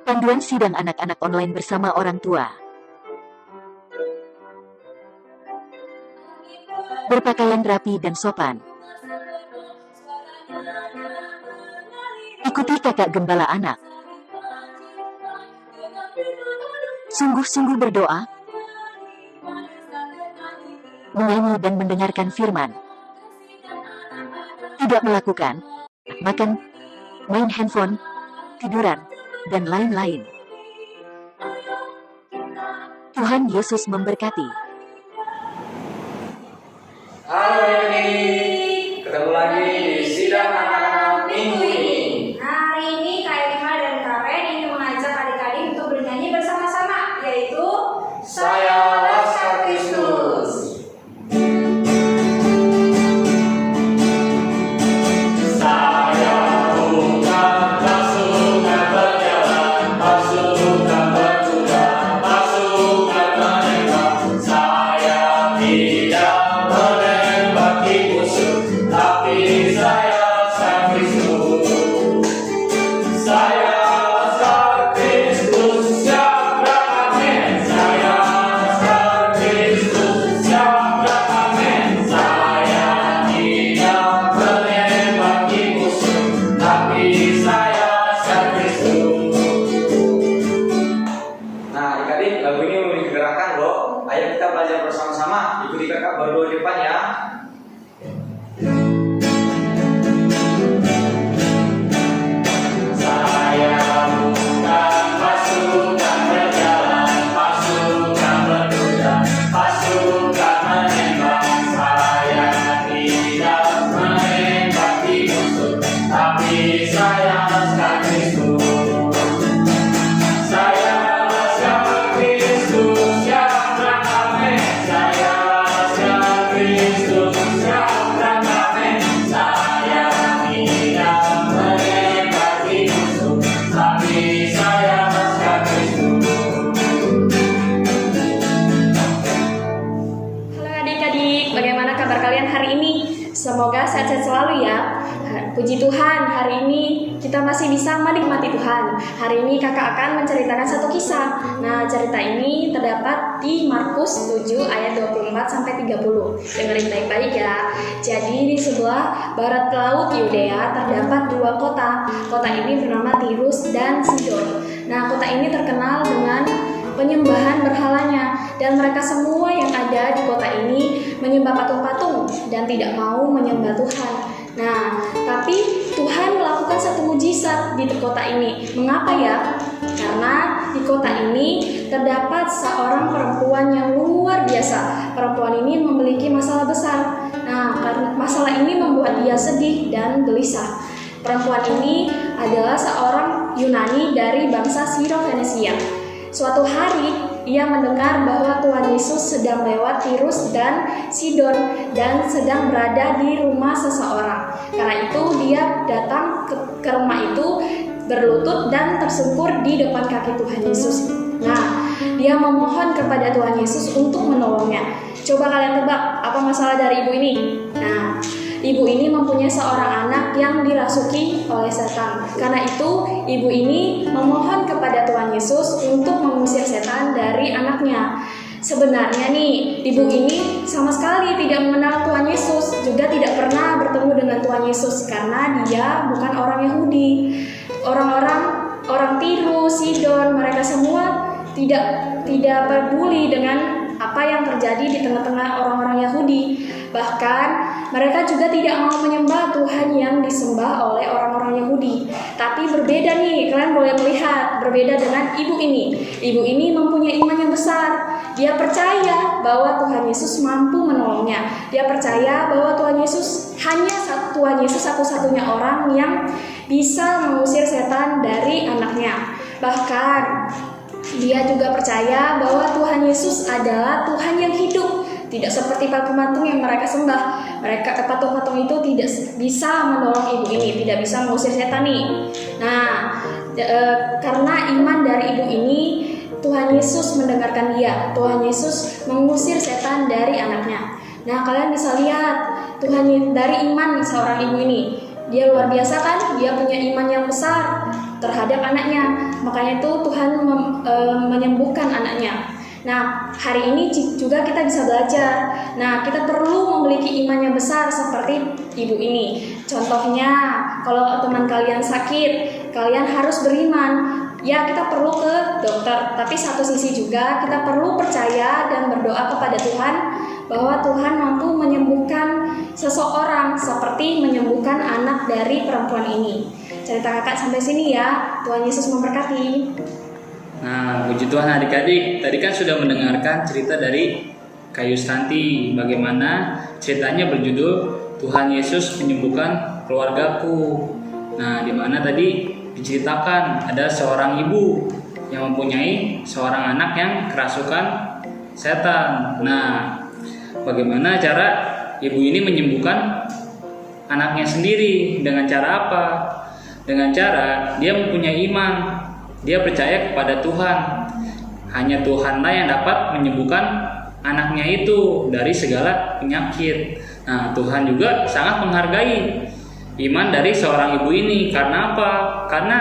Panduan sidang anak-anak online bersama orang tua. Berpakaian rapi dan sopan. Ikuti kakak gembala anak. Sungguh-sungguh berdoa, menyanyi dan mendengarkan firman. Tidak melakukan makan, main handphone, tiduran, dan lain-lain. Tuhan Yesus memberkati. Halo adik-adik, ketemu lagi di sidang anak-anak minggu ini. Hari ini Kak Irma dan Kak Ren ingin mengajak adik-adik untuk bernyanyi bersama-sama, yaitu Saya Laskar Kristus. Lagu ini memberi kegerakan loh. Ayo kita belajar bersama-sama. Ikuti kakak berdua di depan ya. Semoga sehat-sehat selalu ya. Puji Tuhan, hari ini kita masih bisa menikmati Tuhan. Hari ini kakak akan menceritakan satu kisah. Nah, cerita ini terdapat di Markus 7 ayat 24-30. Dengerin baik-baik ya. Jadi di sebelah barat laut Yudea terdapat dua kota. Kota ini bernama Tirus dan Sidon. Nah, kota ini terkenal dengan penyembahan berhalanya, dan mereka semua yang ada di kota ini menyembah patung-patung dan tidak mau menyembah Tuhan. Nah, tapi Tuhan melakukan satu mujizat di kota ini. Mengapa ya? Karena di kota ini terdapat seorang perempuan yang luar biasa. Perempuan ini memiliki masalah besar. Nah, masalah ini membuat dia sedih dan gelisah. Perempuan ini adalah seorang Yunani dari bangsa Siro-Fenisia. Suatu hari, ia mendengar bahwa Tuhan Yesus sedang lewat Tirus dan Sidon dan sedang berada di rumah seseorang. Karena itu, dia datang ke rumah itu berlutut dan tersungkur di depan kaki Tuhan Yesus. Nah, dia memohon kepada Tuhan Yesus untuk menolongnya. Coba kalian tebak, apa masalah dari ibu ini? Nah, ibu ini mempunyai seorang anak yang dirasuki oleh setan. Karena itu, ibu ini memohon kepada Tuhan Yesus untuk mengusir setan dari anaknya. Sebenarnya nih, ibu ini sama sekali tidak mengenal Tuhan Yesus, juga tidak pernah bertemu dengan Tuhan Yesus karena dia bukan orang Yahudi. Orang Tirus, Sidon, mereka semua tidak peduli dengan apa yang terjadi di tengah-tengah orang-orang Yahudi. Bahkan mereka juga tidak mau menyembah Tuhan yang disembah oleh orang-orang Yahudi. Tapi berbeda nih, kalian boleh melihat, berbeda dengan ibu ini. Ibu ini mempunyai iman yang besar. Dia percaya bahwa Tuhan Yesus mampu menolongnya. Dia percaya bahwa Tuhan Yesus satu-satunya orang yang bisa mengusir setan dari anaknya. Bahkan dia juga percaya bahwa Tuhan Yesus adalah Tuhan yang hidup. Tidak seperti patung-patung yang mereka sembah. Patung-patung itu tidak bisa menolong ibu ini, tidak bisa mengusir setan nih. Nah, karena iman dari ibu ini, Tuhan Yesus mendengarkan dia. Tuhan Yesus mengusir setan dari anaknya. Nah, kalian bisa lihat Tuhan dari iman seorang ibu ini. dia luar biasa kan, dia punya iman yang besar terhadap anaknya, makanya itu Tuhan menyembuhkan anaknya. Nah, hari ini juga kita bisa belajar. Nah, kita perlu memiliki iman yang besar seperti ibu ini. Contohnya, kalau teman kalian sakit, kalian harus beriman. Ya, kita perlu ke dokter, tapi satu sisi juga kita perlu percaya dan berdoa kepada Tuhan bahwa Tuhan mampu menyembuhkan seseorang seperti menyembuhkan anak dari perempuan ini. Cerita kakak sampai sini ya. Tuhan Yesus memberkati. Nah, puji Tuhan adik-adik, tadi kan sudah mendengarkan cerita dari Kak Yustanti, bagaimana ceritanya berjudul Tuhan Yesus menyembuhkan keluargaku. Nah, di mana tadi diceritakan ada seorang ibu yang mempunyai seorang anak yang kerasukan setan. Nah, bagaimana cara ibu ini menyembuhkan anaknya sendiri? Dengan cara apa? Dengan cara dia mempunyai iman. Dia percaya kepada Tuhan. Hanya Tuhanlah yang dapat menyembuhkan anaknya itu dari segala penyakit. Nah, Tuhan juga sangat menghargai iman dari seorang ibu ini. Karena apa? Karena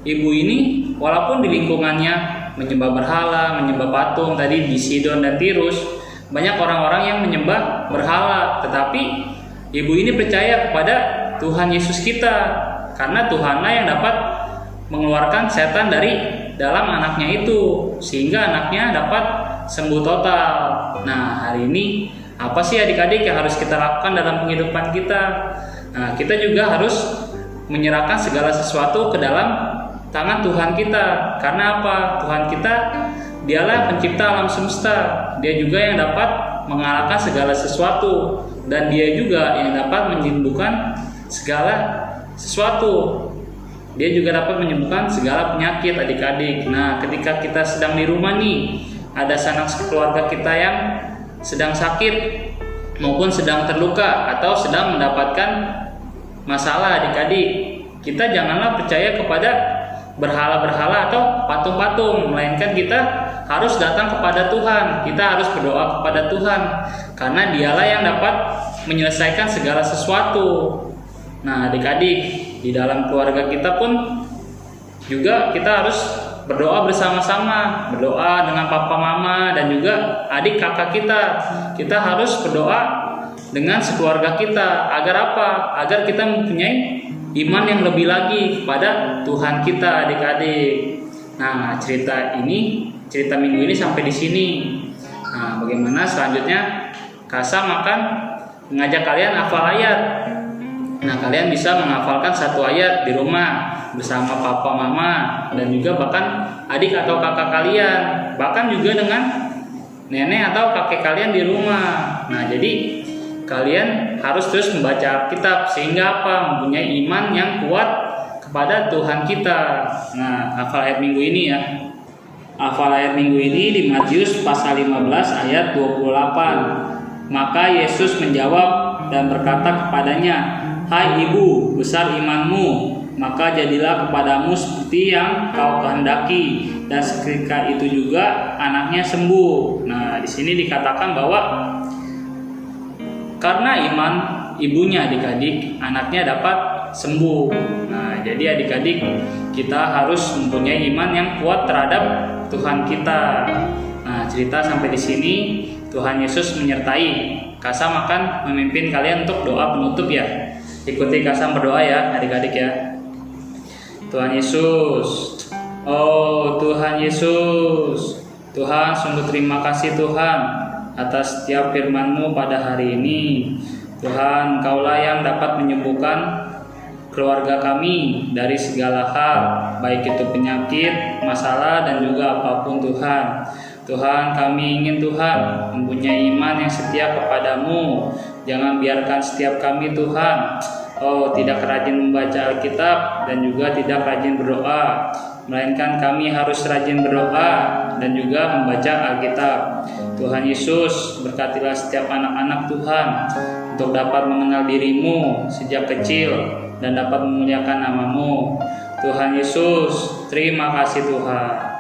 ibu ini walaupun di lingkungannya menyembah berhala, menyembah patung tadi di Sidon dan Tirus, banyak orang-orang yang menyembah berhala, tetapi ibu ini percaya kepada Tuhan Yesus kita. Karena Tuhanlah yang dapat mengeluarkan setan dari dalam anaknya itu, sehingga anaknya dapat sembuh total. Nah, hari ini apa sih adik-adik yang harus kita lakukan dalam kehidupan kita? Nah, kita juga harus menyerahkan segala sesuatu ke dalam tangan Tuhan kita. Karena apa? Tuhan kita dialah pencipta alam semesta. Dia juga yang dapat mengalahkan segala sesuatu, dan dia juga yang dapat menyembuhkan segala sesuatu. Dia juga dapat menyembuhkan segala penyakit adik-adik. Nah, ketika kita sedang di rumah nih, ada sanak keluarga kita yang sedang sakit maupun sedang terluka atau sedang mendapatkan masalah adik-adik, kita janganlah percaya kepada berhala-berhala atau patung-patung, melainkan kita harus datang kepada Tuhan. Kita harus berdoa kepada Tuhan, karena dialah yang dapat menyelesaikan segala sesuatu. Nah, adik-adik, di dalam keluarga kita pun juga kita harus berdoa bersama-sama, berdoa dengan papa mama dan juga adik kakak kita. Kita harus berdoa dengan sekeluarga kita. Agar apa? Agar kita mempunyai iman yang lebih lagi kepada Tuhan kita, adik-adik. Nah, cerita minggu ini sampai di sini. Nah, bagaimana selanjutnya? Kasa akan mengajak kalian hafal ayat. Nah, kalian bisa menghafalkan satu ayat di rumah bersama papa mama dan juga bahkan adik atau kakak kalian, bahkan juga dengan nenek atau kakek kalian di rumah. Nah, jadi kalian harus terus membaca Alkitab sehingga apa? Mempunyai iman yang kuat kepada Tuhan kita. Nah, hafal ayat minggu ini ya. Hafal ayat minggu ini di Matius pasal 15 ayat 28. Maka Yesus menjawab dan berkata kepadanya, "Hai ibu, besar imanmu, maka jadilah kepadamu seperti yang kau kehendaki." Dan seketika itu juga anaknya sembuh. Nah, di sini dikatakan bahwa karena iman ibunya adik-adik, anaknya dapat sembuh. Nah, jadi adik-adik, kita harus mempunyai iman yang kuat terhadap Tuhan kita. Nah, cerita sampai di sini. Tuhan Yesus menyertai. Kasam akan memimpin kalian untuk doa penutup ya. Ikuti Kasam berdoa ya adik-adik ya. Tuhan Yesus, oh Tuhan Yesus, Tuhan sungguh terima kasih Tuhan atas setiap firman-Mu pada hari ini. Tuhan, Kaulah yang dapat menyembuhkan keluarga kami dari segala hal, baik itu penyakit, masalah dan juga apapun Tuhan. Tuhan, kami ingin Tuhan mempunyai iman yang setia kepadamu. Jangan biarkan setiap kami Tuhan tidak rajin membaca Alkitab dan juga tidak rajin berdoa, melainkan kami harus rajin berdoa dan juga membaca Alkitab. Tuhan Yesus, berkatilah setiap anak-anak Tuhan untuk dapat mengenal diri-Mu sejak kecil dan dapat memuliakan nama-Mu. Tuhan Yesus, terima kasih Tuhan.